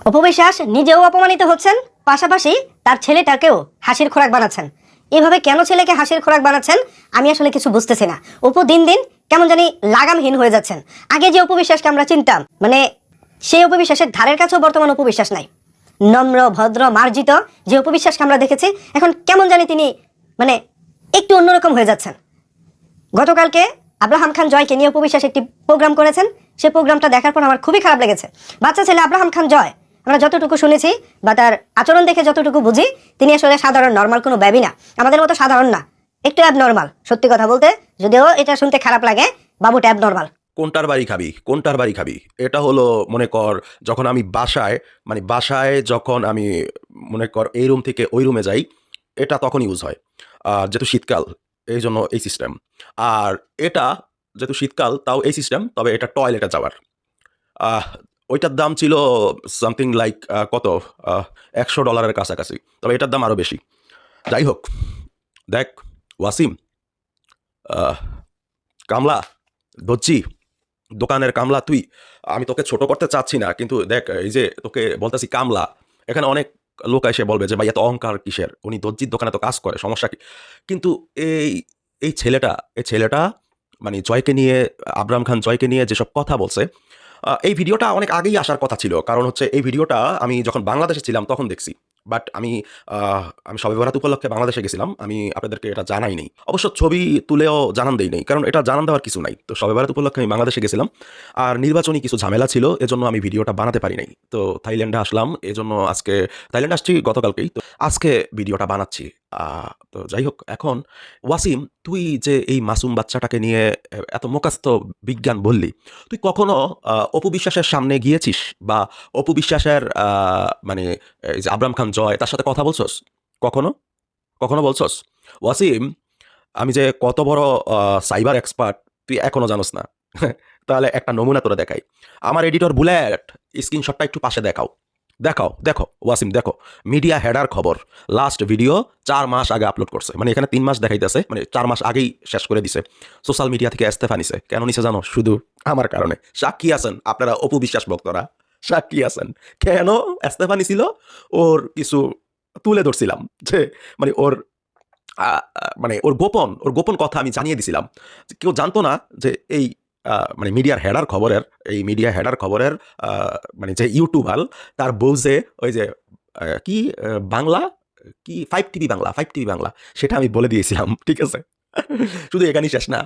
অপু বিশ্বাস নিজেও অপমানিত হচ্ছেন, পাশাপাশি তার ছেলেটাকেও হাসির খোরাক বানাচ্ছেন। এভাবে কেন ছেলেকে হাসির খোরাক বানাচ্ছেন আমি আসলে কিছু বুঝতেছি না। অপু দিন দিন কেমন জানি লাগামহীন হয়ে যাচ্ছেন। আগে যে অপু বিশ্বাসকে আমরা চিনতাম, মানে সেই অপু বিশ্বাসের ধারের কাছেও বর্তমান অপু বিশ্বাস নাই। নম্র ভদ্র মার্জিত যে অপু বিশ্বাসকে আমরা দেখেছি, এখন কেমন জানি তিনি মানে একটু অন্যরকম হয়ে যাচ্ছেন। গতকালকে আব্রাহাম খান জয়কে নিয়ে অপু বিশ্বাস একটি প্রোগ্রাম করেছেন। সেই প্রোগ্রামটা দেখার পর আমার খুবই খারাপ লেগেছে। বাচ্চা ছেলে আব্রাহাম খান জয়, আমরা যতটুকু শুনেছি বা তার আচরণ দেখে যতটুকু বুঝি, তিনি আসলে সাধারণ নর্মাল কোনো ব্যাবি না, আমাদের মতো সাধারণ না, একটু অ্যাবনর্মাল। সত্যি কথা বলতে, যদিও এটা শুনতে খারাপ লাগে, বাবুটা অ্যাবনর্মাল। কোনটার বাড়ি খাবি, কোনটার বাড়ি খাবি, এটা হলো মনে কর যখন আমি বাসায় যখন আমি মনে কর এই রুম থেকে ওই রুমে যাই, এটা তখন ইউজ হয়। আর যেহেতু শীতকাল, এই জন্য এই সিস্টেম। আর এটা যেহেতু শীতকাল, তাও এই সিস্টেম, তবে এটা টয়লেটে যাওয়ার। আহ, ওইটার দাম ছিল সামথিং লাইক কত, $100 কাছাকাছি, তবে এটার দাম আরও বেশি। যাই হোক, দেখ ওয়াসিম, আহ, কামলা, দর্জি, দোকানের কামলা তুই, আমি তোকে ছোট করতে চাচ্ছি না, কিন্তু দেখ এই যে তোকে বলতেছি কামলা, এখানে অনেক লোক এসে বলবে যে ভাই এত অহংকার কিসের, উনি দর্জির দোকানে তো কাজ করে, সমস্যা কি? কিন্তু এই এই ছেলেটা মানে জয়কে নিয়ে, আব্রাহাম খান জয়কে নিয়ে যেসব কথা বলছে, এই ভিডিওটা অনেক আগেই আসার কথা ছিল। কারণ হচ্ছে এই ভিডিওটা আমি যখন বাংলাদেশে ছিলাম তখন দেখছি। বাট আমি শবে বরাত উপলক্ষে বাংলাদেশে গেছিলাম, আমি আপনাদেরকে এটা জানাই নেই, অবশ্য ছবি তুলেও জানান দেই নেই, কারণ এটা জানান দেওয়ার কিছু নাই। তো শবে বরাত উপলক্ষে আমি বাংলাদেশে গেছিলাম, আর নির্বাচনী কিছু ঝামেলা ছিল, এজন্য আমি ভিডিওটা বানাতে পারি নাই। তো থাইল্যান্ডে আসলাম, এজন্য আজকে থাইল্যান্ডে আসছি গতকালকেই, তো আজকে ভিডিওটা বানাচ্ছি। তো যাই হোক, এখন ওয়াসিম, তুই যে এই মাসুম বাচ্চাটাকে নিয়ে এত মোকাস্ত বিজ্ঞান বললি, তুই কখনো অপু বিশ্বাসের সামনে গিয়েছিস বা অপু বিশ্বাসের মানে এই যে আব্রাহাম খান জয়, তার সাথে কথা বলছস? কখনো কখনো বলছস? ওয়াসিম, আমি যে কত বড় সাইবার এক্সপার্ট তুই এখনো জানোস না। তাহলে একটা নমুনা তোরা দেখাই। আমার এডিটর বুলেট, স্ক্রিনশটটা একটু পাশে দেখাও। দেখাও, দেখো ওয়াসিম, দেখো, মিডিয়া হেডার খবর, লাস্ট ভিডিও 4 মাস আগে আপলোড করছে, মানে এখানে 3 মাস দেখাইতেছে, মানে 4 মাস আগেই শেষ করে দিছে। সোশ্যাল মিডিয়া থেকে ইস্তফা নিছে। কেন নিছে জানো? শুধু আমার কারণে। সাক্ষী আছেন আপনারা অপু বিশ্বাস ভক্তরা, সাক্ষী আছেন কেন ইস্তফা নিছিল। ওর কিছু তুলে ধরছিলাম, যে মানে মানে ওর গোপন কথা আমি জানিয়ে দিছিলাম। কেউ জানতো না যে এই মানে মিডিয়া হেডার খবরের মানে যে ইউটিউবার, তার বউ যে ওই যে কি বাংলা, কি 5 টিভি বাংলা, সেটা আমি বলে দিয়েছিলাম। ঠিক আছে? শুধু এখানেই শেষ না।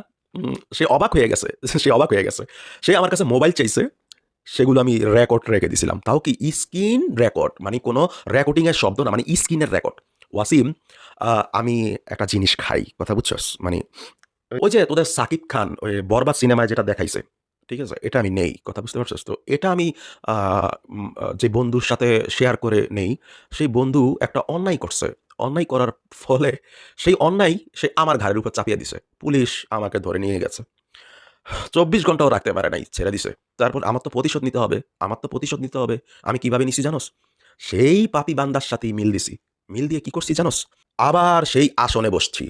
সে অবাক হয়ে গেছে। সে আমার কাছে মোবাইল চাইছে, সেগুলো আমি রেকর্ড রেখে দিছিলাম। তাও কি স্ক্রিন রেকর্ড, মানে কোনো রেকর্ডিংয়ের শব্দ না, মানে স্ক্রিনের রেকর্ড। ওয়াসিম, আমি একটা জিনিস খাই, কথা বুঝছস? মানে ওই যে তোদের সাকিব খান ওই বরবাদ সিনেমায় যেটা দেখাইছে, ঠিক আছে? এটা আমি নেই, কথা বুঝতে পারছস তো? এটা আমি যে বন্ধুর সাথে শেয়ার করে নেই, সেই বন্ধু একটা অন্যায় করছে। অন্যায় করার ফলে সেই অন্যায় সে আমার ঘাড়ের উপর চাপিয়ে দিছে। পুলিশ আমাকে ধরে নিয়ে গেছে। ২৪ ঘন্টাও রাখতে পারে নাই, ছেড়ে দিছে। তারপর আমার তো প্রতিশোধ নিতে হবে। আমি কিভাবে নিছি জানোস? সেই পাপী বান্দার সাথেই মিল দিছি। মিল দিয়ে কি করছি জানোস? আবার সেই আসনে বসছি।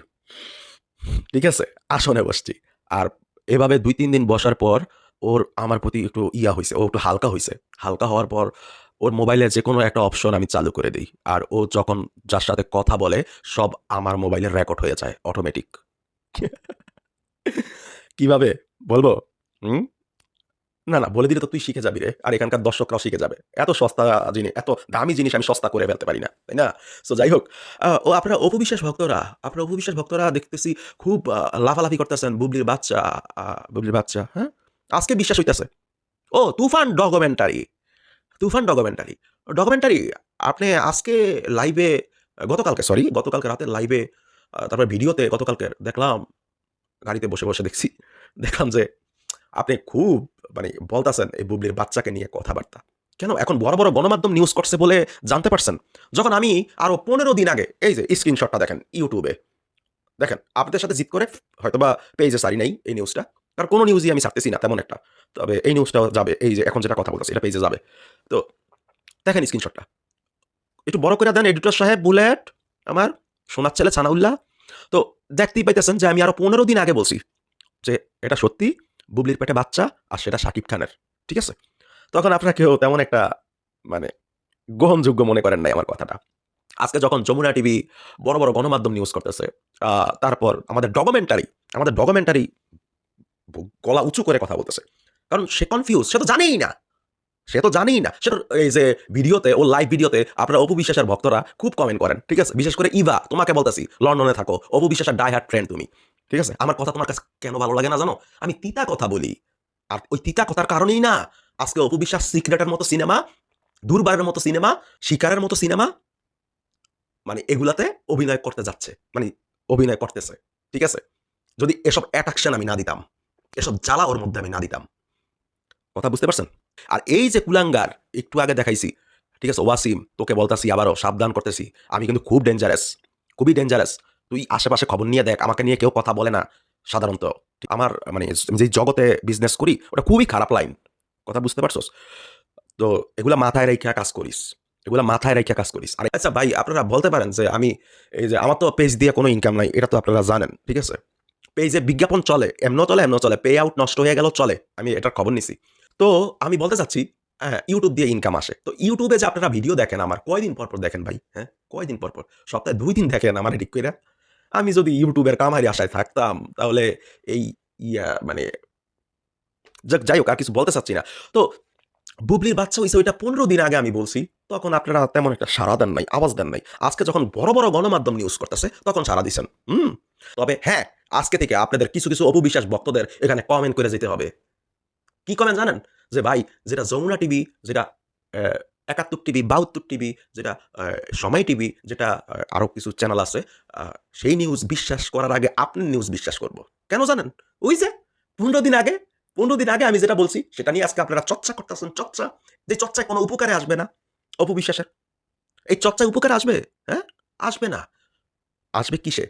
ঠিক আছে? আসনে বসছি। আর এভাবে ২-৩ দিন বসার পর ওর আমার প্রতি একটু হইছে। ও একটু হালকা হইছে। হালকা হওয়ার পর ওর মোবাইলে যেকোনো একটা অপশন আমি চালু করে দেই। আর ও যখন যার সাথে কথা বলে, সব আমার মোবাইলে রেকর্ড হয়ে যায় অটোমেটিক। কিভাবে? বলবো? হুম? না, না, বলে দিলে তো তুই শিখে যাবি রে। আর এখানকার দর্শকরাও শিখে যাবে। এত দামি জিনিস আমি সস্তা করে ফেলতে পারি না। তাই না? সো যাই হোক, আপনারা অপু বিশ্বাস ভক্তরা দেখতেছি খুব লাফালাফি করতেছেন। বুবলির বাচ্চা, হ্যাঁ? আজকে বিশ্বাস হইতেছে। ও তুফান ডকুমেন্টারি। আপনি আজকে লাইভে, গতকালকে রাতের লাইভে, তারপর ভিডিওতে গতকালকের দেখলাম, গাড়িতে বসে দেখছি। দেখলাম যে আপনি খুব মানে বলতাছেন এই বুবলির বাচ্চাকে নিয়ে কথাবার্তা। কেন এখন বড়, বড় গণমাধ্যম নিউজ করছে বলে জানতে পারছেন? যখন আমি আরো ১৫ দিন আগে, এই যে স্ক্রিনশটটা দেখেন ইউটিউবে, দেখেন আপনাদের সাথে জিদ করে হয়তোবা পেজে সারি নাই এই নিউজটা। কারণ কোনো নিউজই আমি ছাড়তেছি না তেমন একটা। তবে এই নিউজটাও যাবে, এই যে এখন যেটা কথা বলতেছি এটা পেজে যাবে। তো দেখেন স্ক্রিনশটটা। একটু বড় করে দেন এডিটর সাহেব, বুলেট, আমার সোনার ছেলে ছানাউল্লাহ। তো দেখতেই পাইতেছেন যে আমি আরো ১৫ দিন আগে বলছি যে এটা সত্যি, বুবলির পেটে বাচ্চা, আর সেটা শাকিব খানের। ঠিক আছে? তখন আপনারা কেউ তেমন একটা মানে গ্রহণযোগ্য মনে করেন নাই আমার কথাটা। আজকে যখন যমুনা টিভি বড় বড় গণমাধ্যম নিউজ করতেছে, তারপর আমাদের ডকুমেন্টারি গলা উঁচু করে কথা বলতেছে, কারণ সে কনফিউজ, সে তো জানেই না, সে তো এই যে ভিডিওতে, ও লাইভ ভিডিওতে আপনারা অপু বিশ্বাসের ভক্তরা খুব কমেন্ট করেন, ঠিক আছে, বিশেষ করে ইভা, তোমাকে বলতেছি, লন্ডনে থাকো, অপু বিশ্বাসের ডাই হার্ট ফ্রেন্ড তুমি, ঠিক আছে, আমার কথা তোমার কাছে কেন ভালো লাগে না জানো, আমি তিতা কথা বলি, আর ওই তিতা কথার কারণেই না আজকে অপু বিশ্বাস সিক্রেটের মতো সিনেমা, দুর্বারের মতো সিনেমা, শিকারের মতো সিনেমা, মানে এগুলাতে অভিনয় করতে যাচ্ছে, মানে অভিনয় করতেছে, ঠিক আছে, যদি এসব অ্যাট্রাকশন আমি না দিতাম, এসব জ্বালা ওর মধ্যে আমি না দিতাম, কথা বুঝতে পারছেন? আর এই যে কুলাঙ্গার, একটু আগে দেখাইছি, ঠিক আছে, ওয়াসিম, তোকে বলতাছি আবারও সাবধান করতেছি, আমি কিন্তু খুব ডেঞ্জারাস, খুবই ডেঞ্জারাস, তুই আশেপাশে খবর নিয়ে দেখ, আমাকে নিয়ে কেউ কথা বলে না সাধারণত, আমার মানে যে জগতে বিজনেস করি ওটা খুবই খারাপ লাইন, কথা বুঝতে পারছস? তো এগুলা মাথায় রেখে কাজ করিস, এগুলা মাথায় রেখে কাজ করিস। আর আচ্ছা ভাই, আপনারা বলতে পারেন যে আমি এই যে আমার তো পেজ দিয়ে কোনো ইনকাম নাই, এটা তো আপনারা জানেন, ঠিক আছে, পেজে বিজ্ঞাপন চলে, এমনও চলে, পে আউট নষ্ট হয়ে গেল চলে, আমি এটার খবর নিছি। তো আমি বলতে চাচ্ছি, হ্যাঁ, ইউটিউব দিয়ে ইনকাম আসে, তো ইউটিউবে যে আপনারা ভিডিও দেখেন আমার, কয়দিন পর পর দেখেন ভাই, হ্যাঁ, কয়দিন পর পর, সপ্তাহে 2 দিন দেখেন আমার এডিট কইরা, আমি যদি ইউটিউবের কামারি আশায় থাকতাম তাহলে এই মানে যাই হোক, আর কিছু বলতে চাচ্ছি না। তো বুবলির বাচ্চা হইছে ওইটা 15 দিন আগে আমি বলছি, তখন আপনারা তেমন একটা সাড়া দেন নাই, আওয়াজ দেন নাই। আজকে যখন বড় বড় গণমাধ্যম নিউজ করতেছে তখন সাড়া দিছেন। তবে হ্যাঁ, আজকে থেকে আপনাদের কিছু কিছু অপবিশ্বাস ভক্তদের এখানে কমেন্ট করে যেতে হবে। কি কমেন্ট জানেন? যে ভাই, যেটা যমুনা টিভি, যেটা ৭১ টিভি, ৭২ টিভি, যেটা সময় টিভি, যেটা আরো কিছু চ্যানেল আছে, সেই নিউজ বিশ্বাস করার আগে আপনার নিউজ বিশ্বাস করব। কেন জানেন? ওই যে ১৫ দিন আগে ১৫ দিন আগে আমি যেটা বলছি সেটা নিয়ে আজকে আপনারা চর্চা করতেছেন, চর্চা। যে চর্চায় কোনো উপকারে আসবে না অপু বিশ্বাসের। এই চর্চায় উপকারে আসবে? হ্যাঁ? আসবে না। আসবে কিসে?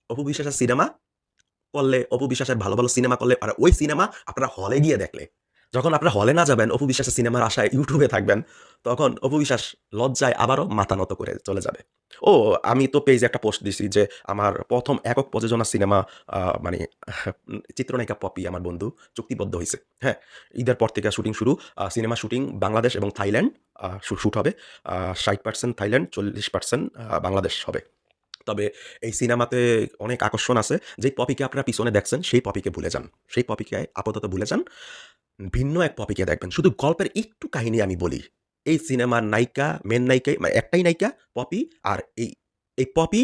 অপু বিশ্বাসের সিনেমা করলে, অপু বিশ্বাসের ভালো, ভালো সিনেমা করলে, আর ওই সিনেমা আপনারা হলে গিয়ে দেখলে। যখন আপনারা হলে না যাবেন, অপু বিশ্বাসের সিনেমার আশায় ইউটিউবে থাকবেন, তখন অপু বিশ্বাস লজ্জায় আবারও মাথা নত করে চলে যাবে। ও, আমি তো পেজে একটা পোস্ট দিছি যে আমার ১ম একক প্রযোজনা সিনেমা, মানে চিত্রনায়িকা পপি আমার বন্ধু চুক্তিবদ্ধ হইছে। হ্যাঁ? ঈদের পর থেকে শুটিং শুরু। সিনেমা শুটিং বাংলাদেশ এবং থাইল্যান্ড শুট হবে। ৬০% থাইল্যান্ড, ৪০% বাংলাদেশ হবে। তবে এই সিনেমাতে অনেক আকর্ষণ আছে। যেই পপিকে আপনারা পিছনে দেখছেন, সেই পপিকে ভুলে যান। সেই পপিকে আপাতত ভুলে যান। ভিন্ন এক পপিকে দেখবেন। শুধু গল্পের একটু কাহিনী আমি বলি। এই সিনেমার নায়িকা, মেইন নায়িকা, মানে একটাই নায়িকা পপি, আর এই পপি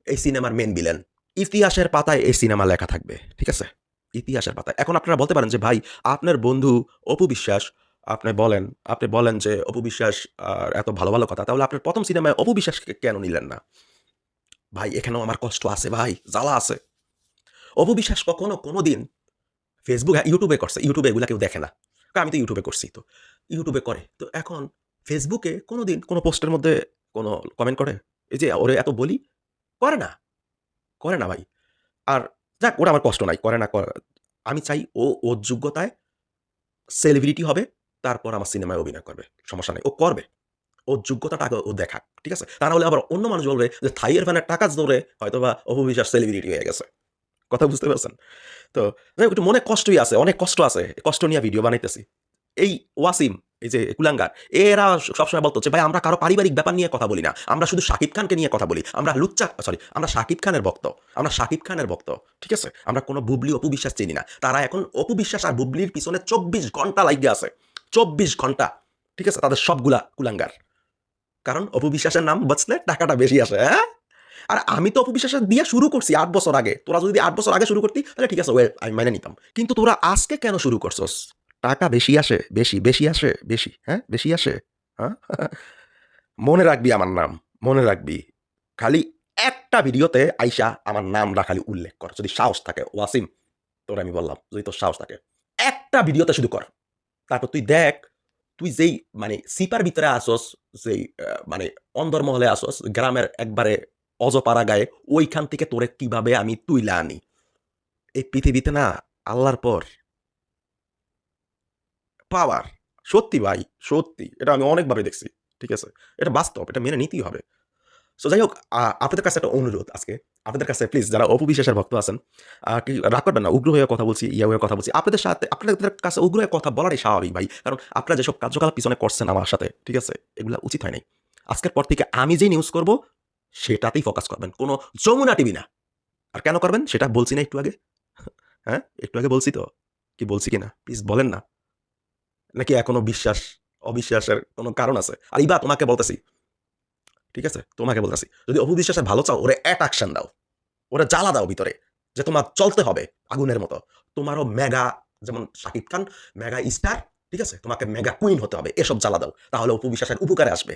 এই সিনেমার মেইন ভিলেন। ইতিহাসের পাতায় এই সিনেমা লেখা থাকবে। ঠিক আছে? ইতিহাসের পাতায়। এখন আপনারা বলতে পারেন যে, ভাই, আপনার বন্ধু অপু বিশ্বাস, আপনি বলেন যে অপু বিশ্বাস এত ভালো, ভালো কথা। তাহলে আপনার ১ম সিনেমায় অপু বিশ্বাসকে কেন নিলেন না? ভাই, এখানেও আমার কষ্ট আছে ভাই, জ্বালা আছে। অপু বিশ্বাস কখনো কোনোদিন ফেসবুক, হ্যাঁ, ইউটিউবে করছে। ইউটিউবে এগুলা কেউ দেখে না। কারণ আমি তো ইউটিউবে করছি তো। ইউটিউবে করে। তো এখন ফেসবুকে কোনোদিন কোনো পোস্টের মধ্যে কোনো কমেন্ট করে? এই যে ওরে এত বলি, করে না। করে না ভাই। আর যাক, ওটা আমার কষ্ট নাই। করে না আমি চাই ওর যোগ্যতায় সেলিব্রিটি হবে, তারপর আমার সিনেমায় অভিনয় করবে। সমস্যা নাই। ও করবে। ওর যোগ্যতাটা আগে ও দেখাক। ঠিক আছে? তা না হলে আবার অন্য মানুষ বলবে যে থাইয়ের ফ্যানের টাকার জোরে হয়তোবা অপু বিশ্বাস সেলিব্রিটি হয়ে গেছে। কথা বুঝতে পারছেন? তো যাই হোক, একটু মনে কষ্টই আছে, অনেক কষ্ট আছে। কষ্ট নিয়ে ভিডিও বানাইতেছি। এই ওয়াসিম, এই যে কুলাঙ্গার, এরা সবসময় বলতো যে, ভাই, আমরা কারো পারিবারিক ব্যাপার নিয়ে কথা বলি না। আমরা শুধু শাকিব খানকে নিয়ে কথা বলি। আমরা শাকিব খানের ভক্ত। আমরা শাকিব খানের ভক্ত। ঠিক আছে? আমরা কোনো বুবলি, অপু বিশ্বাস চিনি না। তারা এখন অপু বিশ্বাস আর বুবলির পিছনে ২৪ ঘন্টা লাইগা আছে। ২৪ ঘন্টা। ঠিক আছে? তাদের সবগুলা কুলাঙ্গার। কারণ অপু বিশ্বাসের নাম বাঁচলে টাকাটা বেশি আসে, হ্যাঁ? আর আমি তো অপু বিশ্বাসের দিয়ে শুরু করছি ৮ বছর আগে। তোরা যদি ৮ বছর আগে শুরু করতি তাহলে ঠিক আছে, আমি মেনে নিতাম। কিন্তু তোরা আজকে কেন শুরু করছস? টাকা বেশি আসে, বেশি আসে, হ্যাঁ? বেশি আসে, হ্যাঁ? মনে রাখবি আমার নাম, মনে রাখবি। খালি একটা ভিডিওতে আইসা আমার নামটা খালি উল্লেখ কর। যদি সাহস থাকে, ওয়াসিম, তোরে আমি বললাম, যদি তোর সাহস থাকে। একটা ভিডিওতে শুধু কর। তারপর তুই দেখ, তুই যেই মানে সিপার ভিতরে আসস, যেই মানে অন্দরমহলে আসস, গ্রামের একবারে অজপাড়া গায়ে, ওইখান থেকে তোরে কিভাবে আমি তুইলা আনি। এই পৃথিবীতে না, আল্লাহর পর পাওয়ার। সত্যি ভাই, সত্যি। এটা আমি অনেকভাবে দেখছি। ঠিক আছে? এটা বাস্তব। এটা মেনে নিতেই হবে। সো যাই হোক, আপনাদের কাছে একটা অনুরোধ আজকে, আপনাদের কাছে প্লিজ যারা অপু বিশ্বাসের ভক্ত আছেন, কি রাগ করবেন না, উগ্র হয়ে কথা বলছি, ইয়া হয়ে কথা বলছি, আপনাদের সাথে আপনাদের কাছে উগ্র হয়ে কথা বলাটাই স্বাভাবিক ভাই, কারণ আপনারা যেসব কার্যকলাপ পিছনে করছেন আমার সাথে, ঠিক আছে, এগুলো উচিত হয় নাই। আজকের পর থেকে আমি যে নিউজ করব সেটাতেই ফোকাস করবেন, কোনো যমুনা টিভি না। আর কেন করবেন সেটা বলছি না একটু আগে? হ্যাঁ, একটু আগে বলছি তো, কি বলছি কিনা প্লিজ বলেন না, নাকি এখনো বিশ্বাস অবিশ্বাসের কোনো কারণ আছে? আর ইবা তোমাকে বলতেছি, ঠিক আছে, তোমাকে বলতেছি, যদি অপু বিশ্বাসের ভালো চাও ওরে অ্যাট্রাকশন দাও, ওরা জ্বালা দাও ভিতরে, যে তোমার চলতে হবে আগুনের মতো। তোমারও মেগা, যেমন শাকিব খান মেগা স্টার, ঠিক আছে, তোমাকে মেগা কুইন হতে হবে, এসব জ্বালা দাও, তাহলে অপু বিশ্বাসের উপকারে আসবে।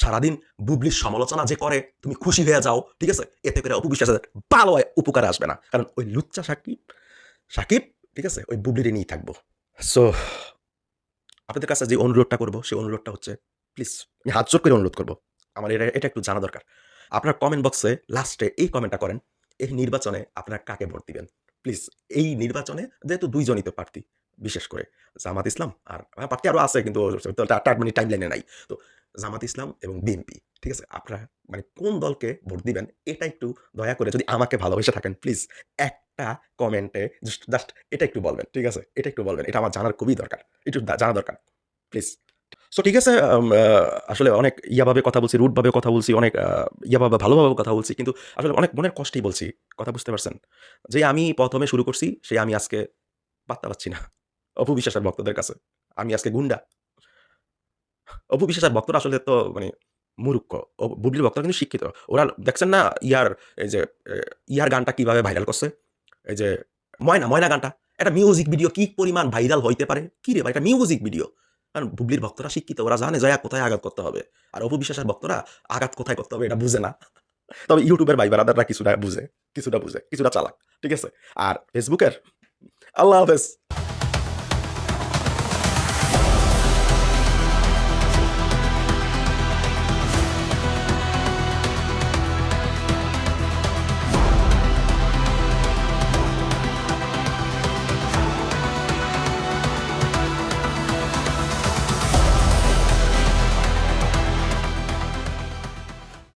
সারাদিন বুবলির সমালোচনা যে করে তুমি খুশি হয়ে যাও, ঠিক আছে, এতে করে অপু বিশ্বাসের ভালো উপকারে আসবে না, কারণ ওই লুচ্চা সাকিব সাকিব, ঠিক আছে, ওই বুবলিরই নিয়ে থাকবো। সো আপনাদের কাছে যে অনুরোধটা করবো সেই অনুরোধটা হচ্ছে, প্লিজ আমি হাত জোর করে অনুরোধ করবো, আমার এটা একটু জানা দরকার। আপনার কমেন্ট বক্সে লাস্টে এই কমেন্টটা করেন, এই নির্বাচনে আপনারা কাকে ভোট দিবেন প্লিজ। এই নির্বাচনে যেহেতু দুইজনই তো প্রার্থী, বিশেষ করে জামাত ইসলাম, আর প্রার্থী আরও আছে কিন্তু মানে টাইম লাইনে নাই, তো জামাত ইসলাম এবং বিএনপি, ঠিক আছে, আপনারা মানে কোন দলকে ভোট দিবেন এটা একটু দয়া করে, যদি আমাকে ভালোবেসে থাকেন প্লিজ একটা কমেন্টে জাস্ট এটা একটু বলবেন, ঠিক আছে, এটা একটু বলবেন, এটা আমার জানার খুবই দরকার, একটু জানা দরকার প্লিজ। সো ঠিক আছে, আসলে অনেক ইয়াভাবে কথা বলছি, রুটভাবে কথা বলছি, অনেক ইয়াভাবে ভালোভাবে কথা বলছি, কিন্তু আসলে অনেক মনের কষ্টেই বলছি, কথা বুঝতে পারছেন? যে আমি প্রথমে শুরু করছি সেই আমি আজকে পাত্তা পাচ্ছি না অপু বিশ্বাসের ভক্তদের কাছে, আমি আজকে গুন্ডা। অপু বিশ্বাসের ভক্তরা আসলে তো মানে মূর্খ, বুবলির ভক্তরা কিন্তু শিক্ষিত। ওরা দেখছেন না এই যে ইয়ার গানটা কিভাবে ভাইরাল করছে, এই যে ময়না ময়না গানটা, একটা মিউজিক ভিডিও কি পরিমাণ ভাইরাল হইতে পারে, কি রে ভাই, এটা মিউজিক ভিডিও। কারণ বুবলির ভক্তরা শিক্ষিত, ওরা জানে জয়া কোথায় আঘাত করতে হবে, আর অপু বিশ্বাসের ভক্তরা আঘাত কোথায় করতে হবে এটা বুঝে না। তবে ইউটিউবের ভাই বারাদাররা কিছুটা বুঝে, কিছুটা চালাক, ঠিক আছে। আর ফেসবুকের, আল্লাহ হাফেজ।